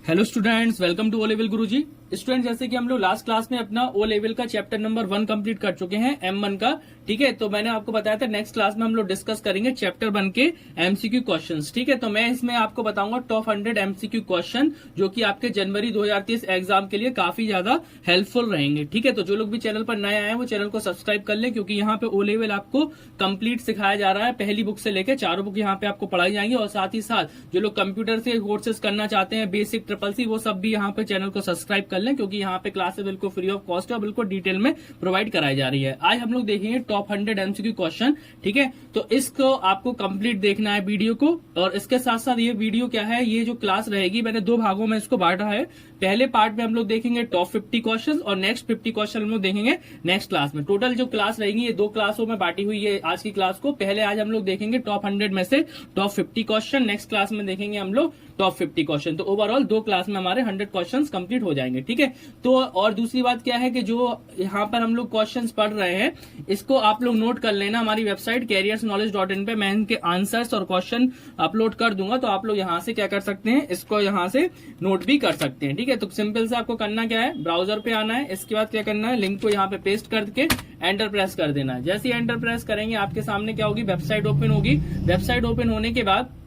Hello students, welcome to O level Guruji. Student, जैसे कि हम लोग लास्ट क्लास में अपना ओ लेवल का चैप्टर नंबर 1 कंप्लीट कर चुके हैं, M1 का। ठीक है, तो मैंने आपको बताया था नेक्स्ट क्लास में हम लोग डिस्कस करेंगे चैप्टर 1 के एमसीक्यू क्वेश्चंस। ठीक है, तो मैं इसमें आपको बताऊंगा टॉप 100 एमसीक्यू क्वेश्चन जो कि आपके जनवरी 2023 एग्जाम के लिए काफी ज्यादा हेल्पफुल रहेंगे। ठीक है, तो जो लोग भी चैनल पर नए आए हैं वो चैनल को सब्सक्राइब कर ले, क्योंकि यहाँ पे ओ लेवल आपको कंप्लीट सिखाया जा रहा है। पहली बुक से लेकर चारों बुक यहाँ पे आपको पढ़ाई जाएंगी, और साथ ही साथ जो लोग कंप्यूटर से कोर्सेज करना चाहते हैं, बेसिक, ट्रिपल सी, वो सब भी यहाँ पे चैनल को सब्सक्राइब कर लें, क्योंकि यहाँ पे क्लासेस बिल्कुल फ्री ऑफ कॉस्ट है और बिल्कुल डिटेल में प्रोवाइड कराई जा रही है। आज हम लोग देखेंगे टॉप 100 एमसीक्यू क्वेश्चन। ठीक है, तो इसको आपको कंप्लीट देखना है वीडियो को, और इसके साथ साथ ये वीडियो क्या है, ये जो क्लास रहेगी मैंने 2 भागों में इसको बांटा है। पहले पार्ट में हम लोग देखेंगे टॉप 50 क्वेश्चन, और नेक्स्ट 50 क्वेश्चन हम लोग देखेंगे नेक्स्ट क्लास में। टोटल जो क्लास रहेगी ये 2 क्लासों में बांटी हुई है आज की क्लास को। पहले आज हम लोग देखेंगे टॉप 100 में से टॉप 50 क्वेश्चन, नेक्स्ट क्लास में देखेंगे हम लोग टॉप 50 क्वेश्चन। तो ओवरऑल 2 क्लास में हमारे 100 क्वेश्चंस कंप्लीट हो जाएंगे। ठीक है, तो और दूसरी बात क्या है कि जो यहाँ पर हम लोग क्वेश्चंस पढ़ रहे हैं इसको आप लोग नोट कर लेना। हमारी वेबसाइट careersknowledge.in पे मैं इनके आंसर्स और क्वेश्चन अपलोड कर दूंगा, तो आप लोग यहाँ से क्या कर सकते हैं, इसको यहाँ से नोट भी कर सकते हैं। ठीक है, तो सिंपल से आपको करना क्या है, ब्राउजर पे आना है, इसके बाद क्या करना है, लिंक को यहाँ पे पेस्ट करके एंटर प्रेस कर देना है। जैसे ही एंटर प्रेस करेंगे आपके सामने क्या होगी, वेबसाइट ओपन होगी। वेबसाइट ओपन होने के बाद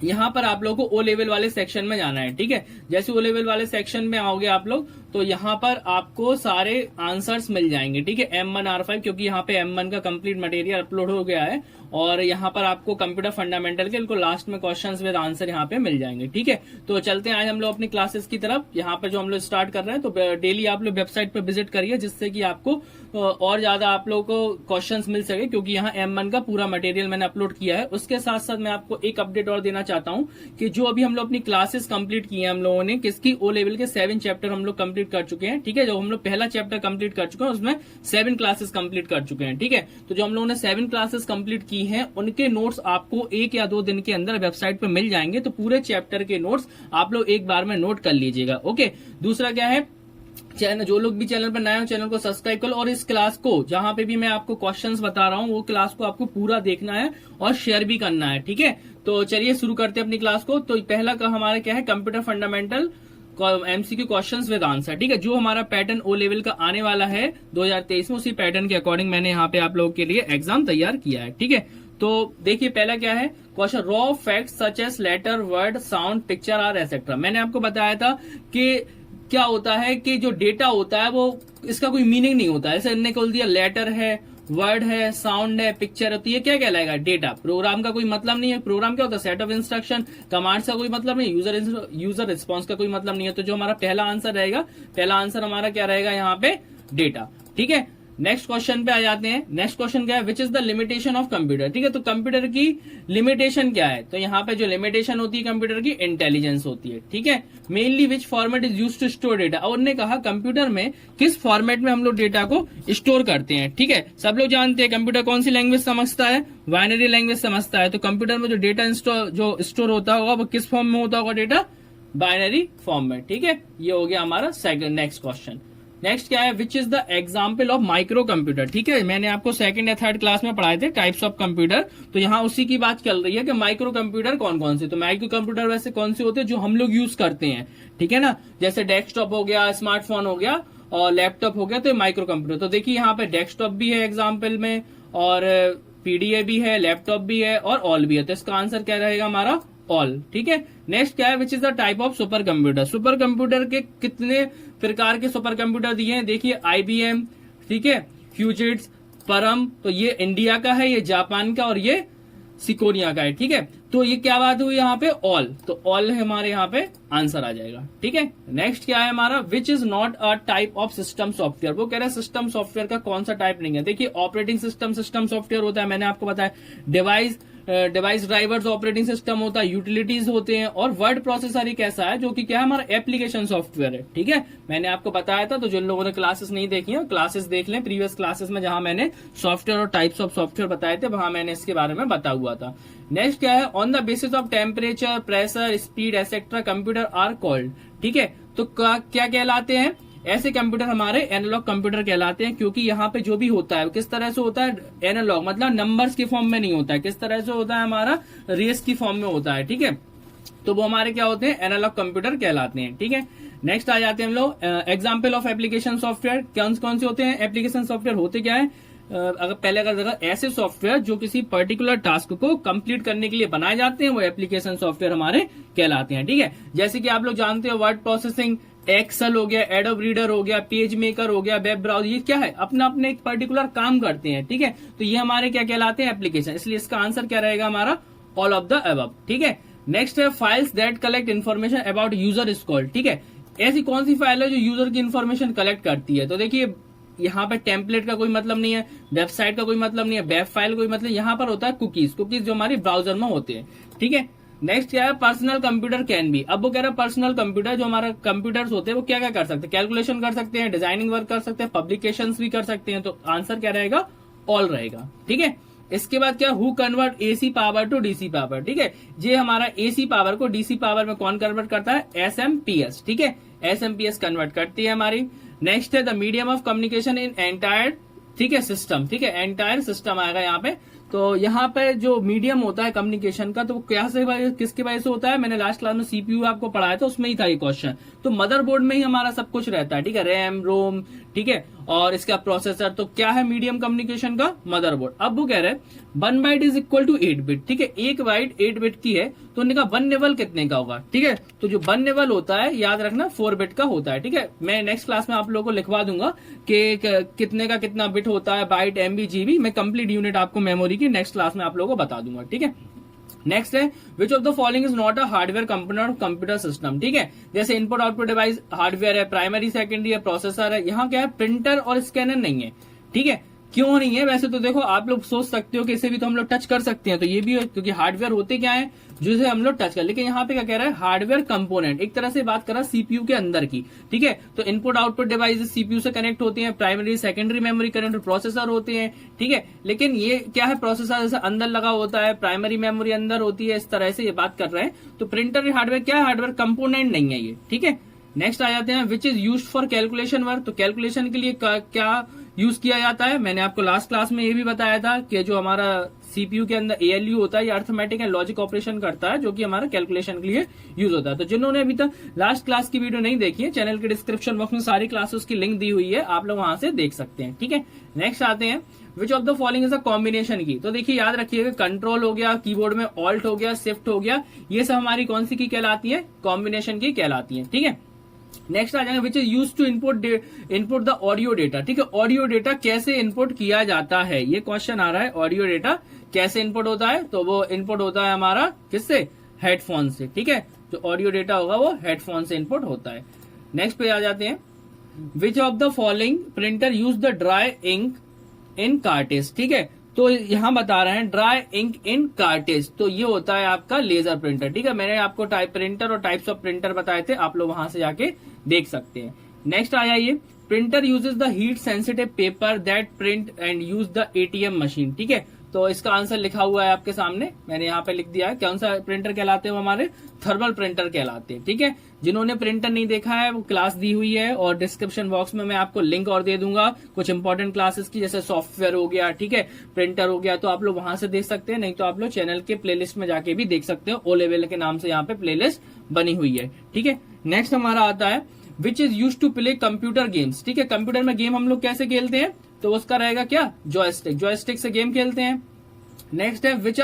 यहाँ पर आप लोगों को ओ लेवल वाले सेक्शन में जाना है। ठीक है, जैसे ओ लेवल वाले सेक्शन में आओगे आप लोग, तो यहाँ पर आपको सारे आंसर्स मिल जाएंगे। ठीक है, M1 R5, क्योंकि यहाँ पे M1 का कंप्लीट मटेरियल अपलोड हो गया है, और यहाँ पर आपको कंप्यूटर फंडामेंटल के बिल्कुल लास्ट में क्वेश्चंस विद आंसर यहाँ पे मिल जाएंगे। ठीक है, तो चलते हैं आज हम लोग अपनी क्लासेस की तरफ। यहाँ पर जो हम लोग स्टार्ट कर रहे हैं, तो डेली आप लोग वेबसाइट पर विजिट करिए, जिससे कि आपको और ज्यादा आप लोगों को क्वेश्चंस मिल सके, क्योंकि यहाँ M1 का पूरा मटेरियल मैंने अपलोड किया है। उसके साथ साथ मैं आपको एक अपडेट और देना चाहता हूँ कि जो अभी हम लोग अपनी क्लासेस कंप्लीट की हैं हम लोगों ने, किसकी, ओ लेवल के 7 चैप्टर हम लोग कंप्लीट कर चुके हैं। ठीक है, जो हम लोग पहला चैप्टर कंप्लीट कर चुके हैं उसमें 7 क्लासेस कंप्लीट कर चुके हैं। ठीक है, तो जो हम लोगों ने 7 क्लासेस कंप्लीट की हैं उनके नोट्स आपको 1 या 2 दिन के अंदर वेबसाइट पर मिल जाएंगे। तो पूरे चैप्टर के नोट्स आप लोग एक बार में नोट कर लीजिएगा। ओके, दूसरा क्या है, चैनल, जो लोग भी चैनल पर नए हो चैनल को सब्सक्राइब करो, और इस क्लास को जहां पे भी मैं आपको क्वेश्चंस बता रहा हूं वो क्लास को आपको पूरा देखना है और शेयर भी करना है। ठीक है, तो चलिए शुरू करते हैं अपनी क्लास को। तो पहला का हमारा क्या है, computer fundamental MCQ questions with answer. ठीक है, जो हमारा पैटर्न ओ लेवल का आने वाला है 2023 में, उसी पैटर्न के अकॉर्डिंग मैंने यहाँ पे आप लोगों के लिए एग्जाम तैयार किया है। ठीक है, तो देखिए पहला क्या है question, raw facts such as letter, word, sound, picture are etcetera. मैंने आपको बताया था कि क्या होता है कि जो डेटा होता है वो इसका कोई मीनिंग नहीं होता है। जैसे इन्होंने खोल दिया, लेटर है, वर्ड है, साउंड है, पिक्चर है, तो ये क्या कहलाएगा, डेटा। प्रोग्राम का कोई मतलब नहीं है। प्रोग्राम क्या होता है, सेट ऑफ इंस्ट्रक्शन। कमांड्स का कोई मतलब नहीं, यूजर रिस्पॉन्स का कोई मतलब नहीं है। तो जो हमारा पहला आंसर रहेगा, पहला आंसर हमारा क्या रहेगा यहाँ पे, डेटा। ठीक है, नेक्स्ट क्वेश्चन पे आ जाते हैं। नेक्स्ट क्वेश्चन क्या है, which is the limitation of computer. ठीक है, तो कंप्यूटर की लिमिटेशन क्या है, तो यहाँ पे जो लिमिटेशन होती है कंप्यूटर की, इंटेलिजेंस होती है। ठीक है, mainly which format is used to store data. और उन्होंने कहा कंप्यूटर में किस फॉर्मेट में हम लोग डेटा को स्टोर करते हैं। ठीक है, सब लोग जानते हैं कंप्यूटर कौन सी लैंग्वेज समझता है, बाइनरी लैंग्वेज समझता है। तो कंप्यूटर में जो डेटा जो स्टोर होता होगा वो किस फॉर्म में होता होगा, डेटा बाइनरी फॉर्म में। ठीक है, ये हो गया हमारा सेकंड नेक्स्ट क्वेश्चन। नेक्स्ट क्या है, which is the example of micro computer. ठीक है, मैंने आपको 2nd या 3rd क्लास में पढ़ाए थे टाइप्स ऑफ कंप्यूटर, तो यहाँ उसी की बात चल रही है कि माइक्रो कंप्यूटर कौन कौन से। तो माइक्रो कंप्यूटर वैसे कौन से होते हैं जो हम लोग यूज करते हैं। ठीक है ना, जैसे डेस्कटॉप हो गया, स्मार्टफोन हो गया और लैपटॉप हो गया, तो माइक्रो कंप्यूटर। तो देखिए यहाँ पे डेस्कटॉप भी है एग्जाम्पल में, और पीडीए भी है, लैपटॉप भी है, और ऑल भी है। तो इसका आंसर क्या रहेगा हमारा, ऑल। ठीक है, नेक्स्ट क्या है, which is the type of super computer. Super computer के कितने प्रकार के सुपर कंप्यूटर दिए हैं, देखिए IBM, ठीक है, फ्यूजिट्स, परम, तो ये इंडिया का है, ये जापान का, और ये सिकोनिया का है। ठीक है, तो ये क्या बात हुई यहाँ पे, ऑल। तो ऑल हमारे यहाँ पे आंसर आ जाएगा। ठीक है, नेक्स्ट क्या है हमारा, विच is not a type of system software. वो कह रहे हैं सिस्टम सॉफ्टवेयर का कौन सा टाइप नहीं है। देखिए ऑपरेटिंग सिस्टम सिस्टम सॉफ्टवेयर होता है, मैंने आपको बताया। डिवाइस ड्राइवर्स ऑपरेटिंग सिस्टम होता है, यूटिलिटीज होते हैं, और वर्ड प्रोसेसर एक ऐसा है जो कि क्या है, हमारा एप्लीकेशन सॉफ्टवेयर है। ठीक है, मैंने आपको बताया था। तो जिन लोगों ने क्लासेस नहीं देखी है, क्लासेस देख लें, प्रीवियस क्लासेस में जहां मैंने सॉफ्टवेयर और टाइप्स ऑफ सॉफ्टवेयर बताए थे, वहां मैंने इसके बारे में बता हुआ था। नेक्स्ट क्या है, on the basis of temperature, pressure, speed etcetera computer are called. ठीक है, तो क्या कहलाते हैं, ऐसे कंप्यूटर हमारे एनालॉग कंप्यूटर कहलाते हैं, क्योंकि यहाँ पे जो भी होता है किस तरह से होता है, एनालॉग मतलब नंबर्स की फॉर्म में नहीं होता है, किस तरह से होता है, हमारा रेस की फॉर्म में होता है। ठीक है, तो वो हमारे क्या होते हैं, एनालॉग कंप्यूटर कहलाते हैं। ठीक है, नेक्स्ट आ जाते हैं हम लोग एग्जाम्पल ऑफ एप्लीकेशन सॉफ्टवेयर। कौन से होते हैं एप्लीकेशन सॉफ्टवेयर, होते क्या है, अगर देखा ऐसे सॉफ्टवेयर जो किसी पर्टिकुलर टास्क को कंप्लीट करने के लिए बनाए जाते हैं, वो एप्लीकेशन सॉफ्टवेयर हमारे कहलाते हैं। ठीक है, जैसे कि आप लोग जानते हो वर्ड प्रोसेसिंग, एक्सेल हो गया, एडोब रीडर हो गया, पेज मेकर हो गया, वेब ब्राउजर, ये क्या है, अपना अपने एक पर्टिकुलर काम करते हैं। ठीक है, तो ये हमारे क्या कहलाते हैं, एप्लीकेशन। इसलिए इसका आंसर क्या रहेगा हमारा, ऑल ऑफ द अबव। ठीक है, नेक्स्ट है files that collect information about user is called. ठीक है, ऐसी कौन सी फाइल है जो यूजर की इन्फॉर्मेशन कलेक्ट करती है, तो देखिए यहाँ पे टेम्पलेट का कोई मतलब नहीं है, वेबसाइट का कोई मतलब नहीं है, वेब फाइल कोई मतलब, यहाँ पर होता है कुकीज जो हमारी ब्राउजर में होते हैं। ठीक है, नेक्स्ट क्या है, पर्सनल कंप्यूटर कैन बी। अब वो कह रहा है पर्सनल कंप्यूटर, जो हमारा कंप्यूटर्स होते हैं वो क्या क्या कर सकते हैं, कैलकुलेशन कर सकते हैं, डिजाइनिंग वर्क कर सकते हैं, पब्लिकेशंस भी कर सकते हैं। तो आंसर क्या रहेगा, ऑल रहेगा। ठीक है, इसके बाद क्या, who convert AC power to DC power. ठीक है, ये हमारा एसी पावर को डीसी पावर में कौन कन्वर्ट करता है, एसएमपीएस। ठीक है, एसएमपीएस कन्वर्ट करती है हमारी। नेक्स्ट है the medium of communication in entire, ठीक है, सिस्टम। ठीक है, एंटायर सिस्टम आएगा यहाँ पे। तो यहाँ पे जो मीडियम होता है कम्युनिकेशन का, तो वो किसके वजह से होता है, मैंने लास्ट क्लास में सीपीयू आपको पढ़ाया था, उसमें ही था ये क्वेश्चन। तो मदरबोर्ड में ही हमारा सब कुछ रहता है। ठीक है, रैम, रोम, ठीक है, और इसका प्रोसेसर। तो क्या है मीडियम कम्युनिकेशन का, मदरबोर्ड। अब वो कह रहे हैं 1 byte is equal to 8 bit. ठीक है, 1 बाइट 8 बिट की है, तो उन्होंने कहा 1 निबल कितने का होगा। ठीक है, तो जो 1 निबल होता है, याद रखना 4 बिट का होता है। ठीक है, मैं नेक्स्ट क्लास में आप लोगों को लिखवा दूंगा कि कितने का कितना बिट होता है, बाइट, एमबी, जीबी। मैं कंप्लीट यूनिट आपको मेमोरी की नेक्स्ट क्लास में आप लोगों को बता दूंगा। ठीक है, नेक्स्ट है which of the following is not a hardware component of computer system. ठीक है, जैसे इनपुट आउटपुट डिवाइस हार्डवेयर है, प्राइमरी सेकेंडरी है, प्रोसेसर है। यहाँ क्या है, प्रिंटर और स्कैनर नहीं है। ठीक है, क्यों नहीं है, वैसे तो देखो आप लोग सोच सकते हो कि इसे भी तो हम लोग टच कर सकते हैं, तो ये भी है, क्योंकि हार्डवेयर होते क्या है, जिसे हम लोग टच कर, लेकिन यहाँ पे क्या कह रहा है, हार्डवेयर कंपोनेंट, एक तरह से बात कर रहा है सीपीयू के अंदर की। ठीक है, तो इनपुट आउटपुट डिवाइस सीपीयू से कनेक्ट होते हैं, primary secondary memory connect processor होते हैं। ठीक है, लेकिन ये क्या है, प्रोसेसर जैसे अंदर लगा होता है, प्राइमरी मेमोरी अंदर होती है, इस तरह से ये बात कर रहे हैं। तो प्रिंटर हार्डवेयर क्या है, हार्डवेयर कंपोनेंट नहीं है ये। ठीक है, नेक्स्ट आ जाते हैं which is used for calculation work. तो कैलकुलेशन के लिए क्या यूज किया जाता है, मैंने आपको लास्ट क्लास में ये भी बताया था कि जो हमारा सीपीयू के अंदर एएलयू होता है, ये अर्थमेटिक एंड लॉजिक ऑपरेशन करता है, जो कि हमारा कैलकुलेशन के लिए यूज होता है। तो जिन्होंने अभी तक लास्ट क्लास की वीडियो नहीं देखी है, चैनल के डिस्क्रिप्शन बॉक्स में सारी क्लासेस की लिंक दी हुई है, आप लोग वहां से देख सकते हैं। ठीक है, नेक्स्ट आते हैं which of the following is a combination की। तो देखिए याद रखिएगा, कंट्रोल हो गया, कीबोर्ड में ऑल्ट हो गया, शिफ्ट हो गया, ये सब हमारी कौन सी की कहलाती है, कॉम्बिनेशन की कहलाती है। ठीक है, नेक्स्ट आ जाएगा which is use to input the audio data. ठीक है, ऑडियो डेटा कैसे इनपुट किया जाता है, ये क्वेश्चन आ रहा है, ऑडियो डेटा कैसे इनपुट होता है, तो वो इनपुट होता है हमारा किससे, हेडफोन से। ठीक है, जो ऑडियो डेटा होगा वो हेडफोन से इनपुट होता है। नेक्स्ट पे आ जाते हैं which of the following printer use the dry ink in cartridge. ठीक है, तो यहां बता रहे हैं ड्राई इंक इन कार्टेज, तो ये होता है आपका लेजर प्रिंटर। ठीक है, मैंने आपको टाइप प्रिंटर और टाइप्स ऑफ प्रिंटर बताए थे, आप लोग वहां से जाके देख सकते हैं। नेक्स्ट आया ये printer uses the heat sensitive paper that print and use the ATM machine. ठीक है, तो इसका आंसर लिखा हुआ है आपके सामने, मैंने यहाँ पे लिख दिया है। कौन सा प्रिंटर कहलाते हैं, वो हमारे थर्मल प्रिंटर कहलाते हैं। ठीक है, जिन्होंने प्रिंटर नहीं देखा है वो क्लास दी हुई है, और डिस्क्रिप्शन बॉक्स में मैं आपको लिंक और दे दूंगा कुछ इंपॉर्टेंट क्लासेस की, जैसे सॉफ्टवेयर हो गया, ठीक है, प्रिंटर हो गया, तो आप लोग वहां से देख सकते हैं, नहीं तो आप लोग चैनल के प्लेलिस्ट में जाके भी देख सकते हो, ओ लेवल के नाम से यहाँ पे प्लेलिस्ट बनी हुई है। ठीक है, नेक्स्ट हमारा आता है which is use to play computer games. ठीक है, कंप्यूटर में गेम हम लोग कैसे खेलते हैं, तो उसका रहेगा क्या, जॉयस्टिक से गेम खेलते हैं। नेक्स्ट है which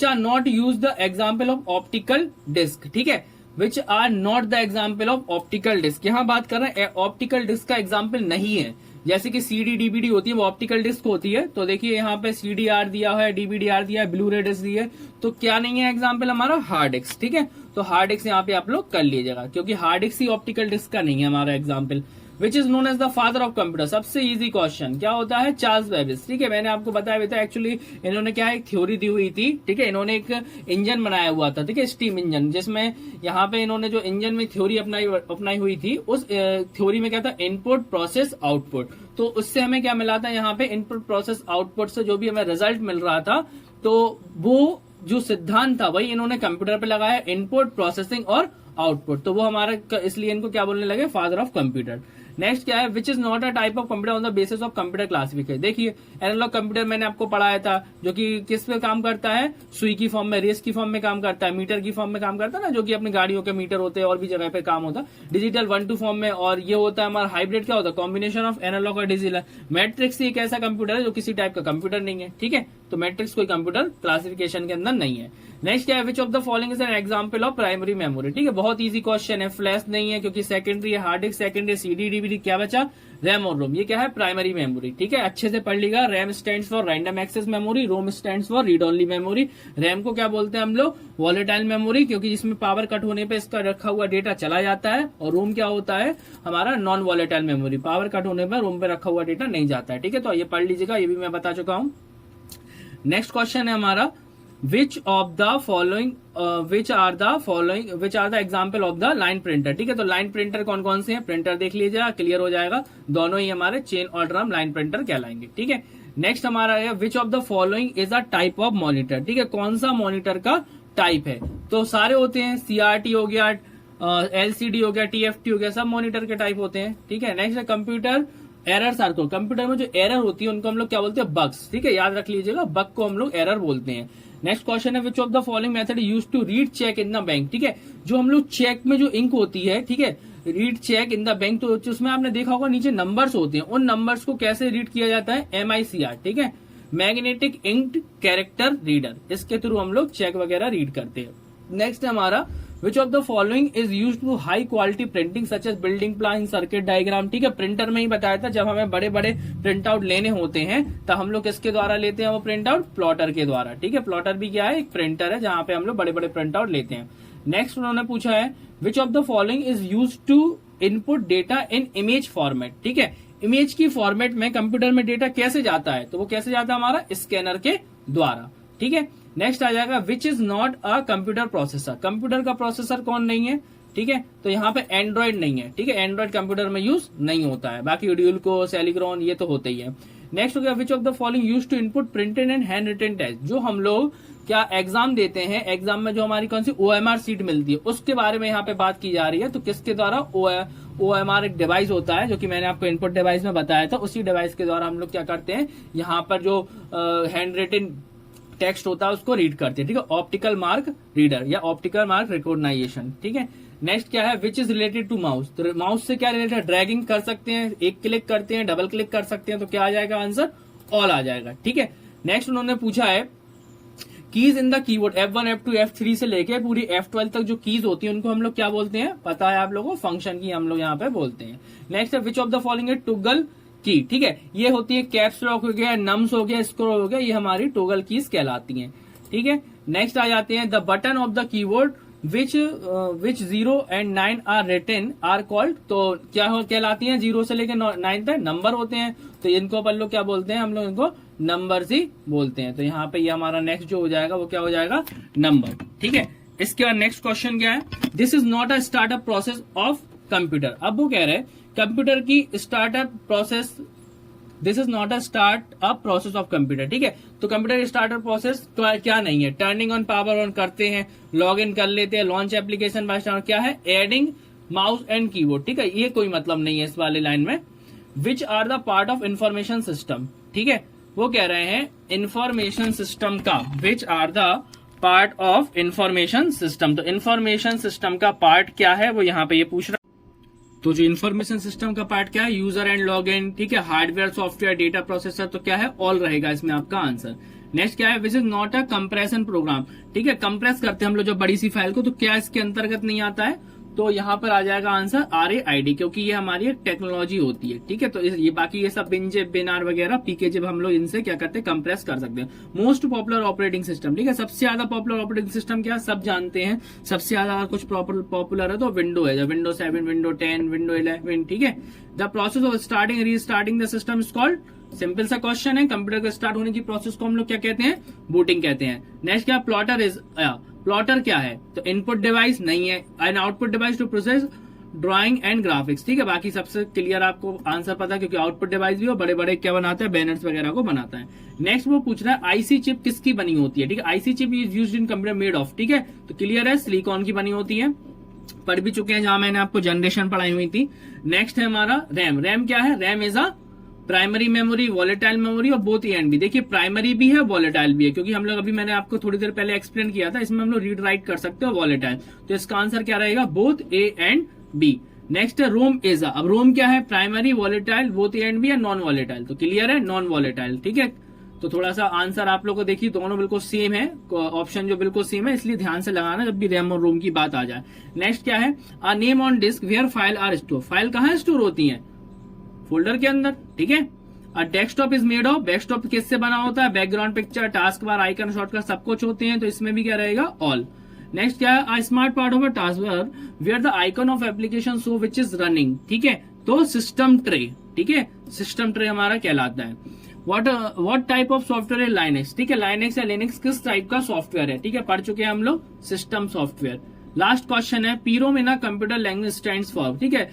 are not use the example of optical disk. ठीक है, which are not the example of optical disk, यहां बात कर रहे हैं ऑप्टिकल डिस्क का एग्जाम्पल नहीं है। जैसे कि सीडी डीवीडी होती है, वो ऑप्टिकल डिस्क होती है, तो देखिए यहाँ पे सीडीआर दिया है, डीवीडीआर दिया है, ब्लू रे डिस्क दी है, तो क्या नहीं है एग्जाम्पल हमारा, हार्ड डिस्क। ठीक है, तो हार्ड डिस्क यहाँ पे आप लोग कर लीजिएगा, क्योंकि हार्ड डिस्क ही ऑप्टिकल डिस्क का नहीं है हमारा example. Which is known as the father of computer, सबसे इजी क्वेश्चन क्या होता है, चार्ल्स बेबेज। ठीक है, मैंने आपको बताया भी था, एक्चुअली इन्होंने क्या है, एक थ्योरी दी हुई थी। ठीक है, इन्होंने एक इंजन बनाया हुआ था, ठीक है, स्टीम इंजन, जिसमें यहाँ पे इन्होंने जो इंजन में थ्योरी अपनाई हुई थी, उस थ्योरी में क्या था, इनपुट प्रोसेस आउटपुट। तो उससे हमें क्या मिला था, यहाँ पे इनपुट प्रोसेस आउटपुट से जो भी हमें रिजल्ट मिल रहा था, तो वो जो सिद्धांत था वही इन्होंने कंप्यूटर पे लगाया, इनपुट प्रोसेसिंग और आउटपुट, तो वो हमारा, इसलिए इनको क्या बोलने लगे, फादर ऑफ कंप्यूटर। नेक्स्ट क्या है, which is not a type of computer on the basis of computer classification. देखिए एनालॉग कंप्यूटर मैंने आपको पढ़ाया था, जो कि किस पे काम करता है, सुई की फॉर्म में, रेस की फॉर्म में काम करता है, मीटर की फॉर्म में काम करता है ना, जो कि अपनी गाड़ियों के मीटर होते हैं और भी जगह पे काम होता है। डिजिटल 1-2 फॉर्म में, और ये होता है हमारा हाइब्रिड क्या होता है, कॉम्बिनेशन ऑफ एनालॉग और डिजिटल। मैट्रिक्स एक ऐसा कंप्यूटर है जो किसी टाइप का कंप्यूटर नहीं है, ठीक है, तो मैट्रिक्स कोई कंप्यूटर क्लासिफिकेशन के अंदर नहीं है। नेक्स्ट क्या है, which of the following is an example of primary memory. ठीक है, बहुत इजी क्वेश्चन है। फ्लैश नहीं है क्योंकि सेकेंडरी है, hard disk secondary, CD DVD क्या बचा, रैम और रोम। ये क्या है, प्राइमरी मेमोरी। ठीक है, अच्छे से पढ़ लीजिएगा। RAM stands for random access memory, ROM stands for read only memory. RAM को क्या बोलते हैं हम लोग, वॉलेटाइल मेमोरी, क्योंकि जिसमें पावर कट होने पे इसका रखा हुआ डेटा चला जाता है। और रोम क्या होता है हमारा, non volatile memory, power cut होने पर रोम पे रखा हुआ डेटा नहीं जाता है। ठीक है, तो ये पढ़ लीजिएगा, ये भी मैं बता चुका हूं। नेक्स्ट क्वेश्चन है हमारा, which are the example of the line printer. ठीक है, तो लाइन प्रिंटर कौन कौन से हैं, प्रिंटर देख लीजिएगा, क्लियर हो जाएगा। दोनों ही हमारे चेन और ड्रम लाइन प्रिंटर कहलाएंगे। ठीक है, नेक्स्ट हमारा है, which of the following is a type of monitor. ठीक है, कौन सा मॉनिटर का टाइप है, तो सारे होते हैं, सीआरटी हो गया, एलसीडी हो गया, टीएफटी हो गया, सब मॉनिटर के टाइप होते हैं। ठीक है, नेक्स्ट है कंप्यूटर एरर सर्कल। कंप्यूटर में जो एरर होती है उनको हम लोग क्या बोलते हैं, बग्स। ठीक है, याद रख लीजिएगा, बग को हम लोग एरर बोलते हैं। नेक्स्ट क्वेश्चन है, which of the following method use to read cheque in the bank. ठीक है, जो हम लोग चेक में जो इंक होती है, ठीक है, read cheque in the bank, तो उसमें आपने देखा होगा नीचे नंबर्स होते हैं, उन नंबर्स को कैसे रीड किया जाता है, MICR। ठीक है, मैग्नेटिक इंक्ड कैरेक्टर रीडर, इसके थ्रू हम लोग चेक वगैरह रीड करते हैं। नेक्स्ट है हमारा, which of the following is use to high quality printing such as building plan, circuit diagram. ठीक है, प्रिंटर में ही बताया था, जब हमें बड़े बड़े प्रिंट आउट लेने होते हैं तो हम लोग किसके द्वारा लेते हैं वो प्रिंट आउट, प्लॉटर के द्वारा। ठीक है, प्लॉटर भी क्या है, एक प्रिंटर है जहां पे हम लोग बड़े बड़े प्रिंट आउट लेते हैं। नेक्स्ट उन्होंने पूछा है, which of the following is use to input data in image format. ठीक है, इमेज की फॉर्मेट में कंप्यूटर में डेटा कैसे जाता है, तो वो कैसे जाता है हमारा, स्कैनर के द्वारा। ठीक है, नेक्स्ट आ जाएगा, which is not a computer processor. Computer का प्रोसेसर कौन नहीं है, ठीक है, तो यहाँ पे एंड्रॉइड नहीं है। ठीक है, एंड्रॉइड कंप्यूटर में यूज नहीं होता है, बाकी ड्यूलको, सेलिग्रॉन ये तो होते ही है। नेक्स्ट हो गया, which of the following use to input printed and hand written test. जो हम लोग क्या एग्जाम देते हैं, एग्जाम में जो हमारी कौन सी OMR सीट मिलती है उसके बारे में यहाँ पे बात की जा रही है। तो किसके द्वारा, OMR एक डिवाइस होता है जो कि मैंने आपको इनपुट डिवाइस में बताया था, उसी डिवाइस के द्वारा हम लोग क्या करते हैं, यहाँ पर जो हैंड रिटन टेक्स्ट होता है उसको रीड करते हैं। ठीक है, ऑप्टिकल मार्क रीडर या ऑप्टिकल मार्क रिकॉग्नाइजेशन। ठीक है, नेक्स्ट क्या है, which is related to mouse. तो माउस से क्या रिलेटेड है, ड्रैगिंग कर सकते हैं, एक क्लिक करते हैं, डबल क्लिक कर सकते हैं, तो क्या आ जाएगा आंसर, ऑल आ जाएगा। ठीक है, नेक्स्ट उन्होंने पूछा है, keys in the keyboard F1 F2 F3 से लेके पूरी F12 तक जो कीज होती है उनको हम लोग क्या बोलते हैं, पता है आप लोगों को, फंक्शन की हम लोग यहाँ पे बोलते हैं। नेक्स्ट है, विच ऑफ द फॉलोइंग है टॉगल की। ठीक है, ये होती है कैप्स लॉक हो गया, नम्स हो गया, स्क्रॉल हो गया, ये हमारी टॉगल कीज कहलाती हैं। ठीक है, नेक्स्ट आ जाते हैं, the button of the keyboard which 0 and 9 are written are called. तो क्या कहलाती हैं, 0 से लेकर 9 तक नंबर होते हैं, तो इनको अपन लोग क्या बोलते हैं, हम लोग इनको नंबर्स ही बोलते हैं। तो यहाँ पे ये हमारा नेक्स्ट जो हो जाएगा वो क्या हो जाएगा, नंबर। ठीक है, इसके बाद नेक्स्ट क्वेश्चन क्या है, this is not a startup process of computer. अब वो कह रहे हैं कंप्यूटर की startup process, this is not a startup process of computer. ठीक है, तो कंप्यूटर स्टार्टअप प्रोसेस तो क्या नहीं है, टर्निंग ऑन पावर ऑन करते हैं, लॉग इन कर लेते हैं, लॉन्च एप्लीकेशन बाय स्टार्ट, क्या है, एडिंग माउस एंड कीबोर्ड। ठीक है, ये कोई मतलब नहीं है इस वाले लाइन में। Which are the part of information system. ठीक है, वो कह रहे हैं इंफॉर्मेशन सिस्टम का, which are the part of information system. तो इंफॉर्मेशन सिस्टम का पार्ट क्या है वो यहाँ पे ये पूछ रहा है। तो जो इन्फॉर्मेशन सिस्टम का पार्ट क्या है, यूजर एंड लॉग इन। ठीक है, हार्डवेयर, सॉफ्टवेयर, डेटा प्रोसेसर, तो क्या है, ऑल रहेगा इसमें आपका आंसर। नेक्स्ट क्या है, which is not a compression program. ठीक है, कंप्रेस करते हैं हम लोग जब बड़ी सी फाइल को, तो क्या इसके अंतर्गत नहीं आता है, तो यहाँ पर आ जाएगा आंसर RAID, क्योंकि ये हमारी एक टेक्नोलॉजी होती है। ठीक है, तो ये बाकी ये सब बिनजेब, बिनार वगैरह, PKZIP हम लोग इनसे क्या करते हैं, कंप्रेस कर सकते हैं। Most popular operating system. ठीक है, सबसे ज्यादा पॉपुलर ऑपरेटिंग सिस्टम क्या, सब जानते हैं। सबसे ज्यादा कुछ पॉपुलर है तो विंडो है, विंडो 7, विंडो 10, विंडो 11। ठीक है, the process of starting restarting the system is called, simple सा क्वेश्चन है, कंप्यूटर के स्टार्ट होने की प्रोसेस को हम लोग क्या कहते हैं, बूटिंग कहते हैं। नेक्स्ट क्या, प्लॉटर इज, प्लॉटर क्या है, तो इनपुट डिवाइस नहीं है, an output device to process drawing and graphics. ठीक है, बाकी सबसे क्लियर आपको आंसर पता है, क्योंकि आउटपुट डिवाइस भी हो, बड़े बड़े क्या बनाता है, बैनर्स वगैरह को बनाता है। नेक्स्ट वो पूछ रहा है, आईसी चिप किसकी बनी होती है। ठीक है, IC chip is used in computer made of. ठीक है, तो क्लियर है, सिलिकॉन की बनी होती है। पढ़ भी चुके हैं, जहां मैंने आपको जनरेशन पढ़ाई हुई थी। नेक्स्ट है हमारा रैम। रैम क्या है? RAM is a primary memory, volatile memory और बोथ ए एंड बी। देखिए प्राइमरी भी है, वॉलेटाइल भी है, क्योंकि हम लोग अभी मैंने आपको थोड़ी देर पहले एक्सप्लेन किया था, इसमें हम लोग रीड राइट कर सकते हो वॉलेटाइल। तो इसका आंसर क्या रहेगा? Both A and B. Next है रोम इज अ। अब रोम क्या है? Primary, volatile, both A and B या नॉन वॉलेटाइल? तो क्लियर है, नॉन वॉलेटाइल। ठीक है, तो थोड़ा सा आंसर आप लोग को देखिए दोनों बिल्कुल सेम है, ऑप्शन जो बिल्कुल सेम है, इसलिए ध्यान से लगाना जब भी रैम और रोम की बात आ जाए। नेक्स्ट क्या है? A name on disk where file are store. File कहाँ स्टोर होती है? फोल्डर के अंदर। ठीक है। A desktop is made of. Desktop किससे बना होता है? Background picture, task bar, icon, shortcut सब कुछ होते हैं, तो इसमें भी क्या रहेगा? ऑल। नेक्स्ट क्या है? A smart part of a task bar where the icon of application show which is running. ठीक है, तो सिस्टम ट्रे। ठीक है, सिस्टम ट्रे हमारा कहलाता है। व्हाट टाइप ऑफ सॉफ्टवेयर है? लाइनेक्स। ठीक है, लाइनेक्स या लिनक्स किस टाइप का सॉफ्टवेयर है? ठीक है, पढ़ चुके हैं हम लोग, सिस्टम सॉफ्टवेयर। लास्ट क्वेश्चन है, PROM in a computer language stands for. ठीक है,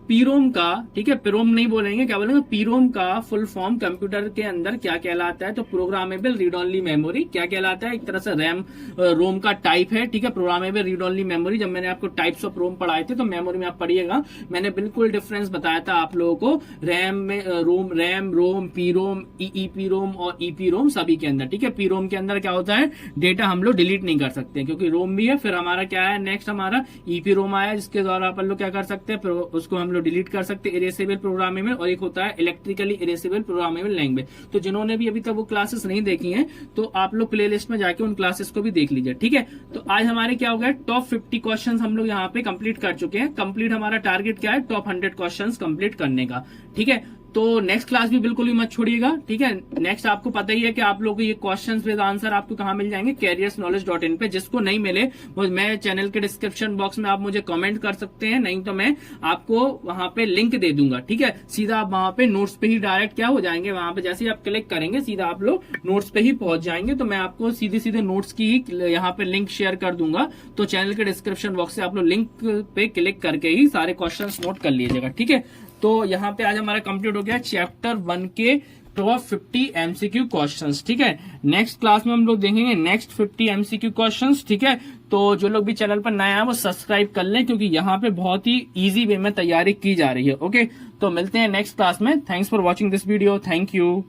पीरोम का, ठीक है, पिरोम नहीं बोलेंगे, क्या बोलेंगे? पीरोम का फुल फॉर्म कंप्यूटर के अंदर क्या कहलाता है? तो प्रोग्रामेबल रीड ओनली मेमोरी। क्या कहलाता है? एक तरह से रैम रोम का टाइप है। ठीक है, प्रोग्रामेबल रीड ओनली मेमोरी। जब मैंने आपको टाइप्स ऑफ रोम पढ़ाए थे तो मेमोरी में आप पढ़िएगा, मैंने बिल्कुल डिफरेंस बताया था आप लोगों को रैम में, रैम, रोम, पीरोम, ईपी रोम और ईपी रोम सभी के अंदर। ठीक है, पीरोम के अंदर क्या होता है? डेटा हम लोग डिलीट नहीं कर सकते, क्योंकि रोम भी है। फिर हमारा क्या है? नेक्स्ट हमारा ईपी रोम आया, जिसके द्वारा अपन लोग क्या कर सकते हैं? उसको हम लोग डिलीट कर सकते हैं, इरेसेबल प्रोग्रामेबल। और एक होता है इलेक्ट्रिकली इरेसेबल प्रोग्रामेबल लैंग्वेज। तो जिन्होंने भी अभी तक वो क्लासेस नहीं देखी हैं, तो आप लोग प्लेलिस्ट में जाके उन क्लासेस को भी देख लीजिए। ठीक है, तो आज हमारे क्या हो गया? टॉप 50 क्वेश्चंस हम लोग यहाँ पे कंप्लीट कर चुके हैं। कंप्लीट हमारा टारगेट क्या है? टॉप 100 क्वेश्चंस कंप्लीट करने का। ठीक है, तो नेक्स्ट क्लास भी बिल्कुल भी मत छोड़िएगा। ठीक है, नेक्स्ट आपको पता ही है कि आप लोग ये क्वेश्चंस विद आंसर आपको कहाँ मिल जाएंगे? careersknowledge.in पे। जिसको नहीं मिले वो मैं चैनल के डिस्क्रिप्शन बॉक्स में आप मुझे कमेंट कर सकते हैं, नहीं तो मैं आपको वहां पे लिंक दे दूंगा। ठीक है, सीधा आप वहां पे नोट्स पे ही डायरेक्ट क्या हो जाएंगे, वहां पे जैसे ही आप क्लिक करेंगे सीधा आप लोग नोट्स पे ही पहुंच जाएंगे। तो मैं आपको सीधे सीधे नोट्स की ही यहाँ पे लिंक शेयर कर दूंगा। तो चैनल के डिस्क्रिप्शन बॉक्स से आप लोग लिंक पे क्लिक करके ही सारे क्वेश्चन नोट कर लीजिएगा। ठीक है, तो यहाँ पे आज हमारा कंप्लीट हो गया चैप्टर 1 के टॉप 50 एमसीक्यू क्वेश्चंस। ठीक है, नेक्स्ट क्लास में हम लोग देखेंगे नेक्स्ट 50 एमसीक्यू क्वेश्चंस। ठीक है, तो जो लोग भी चैनल पर नए हैं वो सब्सक्राइब कर लें, क्योंकि यहाँ पे बहुत ही इजी वे में तैयारी की जा रही है। ओके, तो मिलते हैं नेक्स्ट क्लास में। Thanks for watching this video. Thank you.